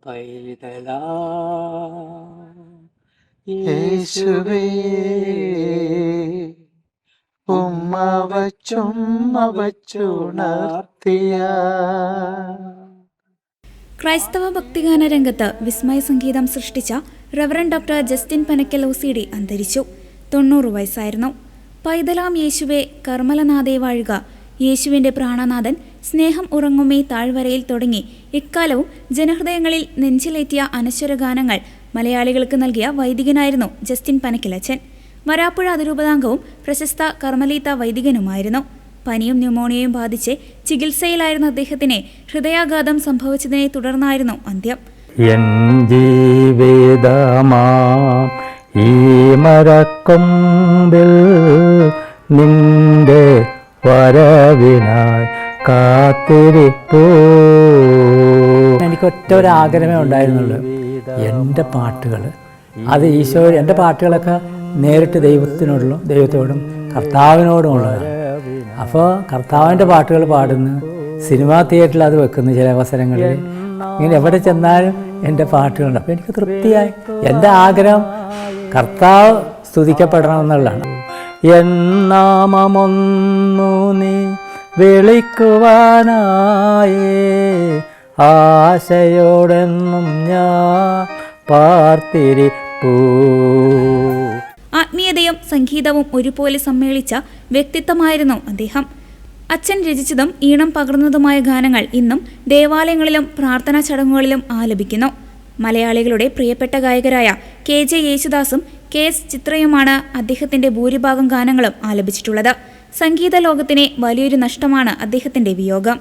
പൈതലാ യേശുവേ ഉമ്മ വച്ചുണർത്തിയ. ക്രൈസ്തവ ഭക്തിഗാന രംഗത്ത് വിസ്മയ സംഗീതം സൃഷ്ടിച്ച reverend doctor Justin Panakkal OCD അന്തരിച്ചു. 90 വയസ്സായിരുന്നു. പൈതലാം യേശുവേ കർമ്മലനാഥേ വാഴുക, യേശുവിൻ്റെ പ്രാണനാഥൻ, സ്നേഹം ഉറങ്ങുമേ താഴ്വരയിൽ തുടങ്ങി ഇക്കാലവും ജനഹൃദയങ്ങളിൽ നെഞ്ചിലേറ്റിയ അനശ്വര ഗാനങ്ങൾ മലയാളികൾക്ക് നൽകിയ വൈദികനായിരുന്നു ജസ്റ്റിൻ പനക്കലച്ചൻ. വരാപ്പുഴ അതിരൂപതാംഗവും പ്രശസ്ത കർമ്മലീത്ത വൈദികനുമായിരുന്നു. പനിയും ന്യൂമോണിയയും ബാധിച്ച് ചികിത്സയിലായിരുന്ന അദ്ദേഹത്തിന് ഹൃദയാഘാതം സംഭവിച്ചതിനെ തുടർന്നായിരുന്നു അന്ത്യം. എൻ ജീവിതമാം ഈ മരക്കൊമ്പിൽ നിന്റെ വരവിനായി കാത്തിരിപ്പൂ. എനിക്കൊറ്റ ഒരു ആഗ്രഹമേ ഉണ്ടായിരുന്നുള്ളൂ, എൻ്റെ പാട്ടുകൾ അത് ഈശോ, എൻ്റെ പാട്ടുകളൊക്കെ നേരിട്ട് ദൈവത്തോടും കർത്താവിനോടുമുള്ളതാണ്. അപ്പോൾ കർത്താവിൻ്റെ പാട്ടുകൾ പാടുന്നു, സിനിമാ തിയേറ്ററിൽ അത് വെക്കുന്നു ചില അവസരങ്ങളിൽ. ഇങ്ങനെ എവിടെ ചെന്നാലും എൻ്റെ പാട്ടുകളുണ്ട്. അപ്പോൾ എനിക്ക് തൃപ്തിയായി. എൻ്റെ ആഗ്രഹം കർത്താവ് സ്തുതിക്കപ്പെടണമെന്നുള്ളതാണ്. എന്നാമമൊന്നു നീ വിളിക്കുവാനായി ആശയോടെന്നും ഞാൻ പാർത്തിരിപ്പൂ. ആത്മീയതയും സംഗീതവും ഒരുപോലെ സമ്മേളിച്ച വ്യക്തിത്വമായിരുന്നു അദ്ദേഹം. അച്ഛൻ രചിച്ചതും ഈണം പകർന്നതുമായ ഗാനങ്ങൾ ഇന്നും ദേവാലയങ്ങളിലും പ്രാർത്ഥനാ ചടങ്ങുകളിലും ആലപിക്കുന്നു. മലയാളികളുടെ പ്രിയപ്പെട്ട ഗായകരായ KJ യേശുദാസും KS ചിത്രയുമാണ് അദ്ദേഹത്തിന്റെ ഭൂരിഭാഗം ഗാനങ്ങളും ആലപിച്ചിട്ടുള്ളത്. സംഗീത ലോകത്തിന് വലിയൊരു നഷ്ടമാണ് അദ്ദേഹത്തിന്റെ വിയോഗം.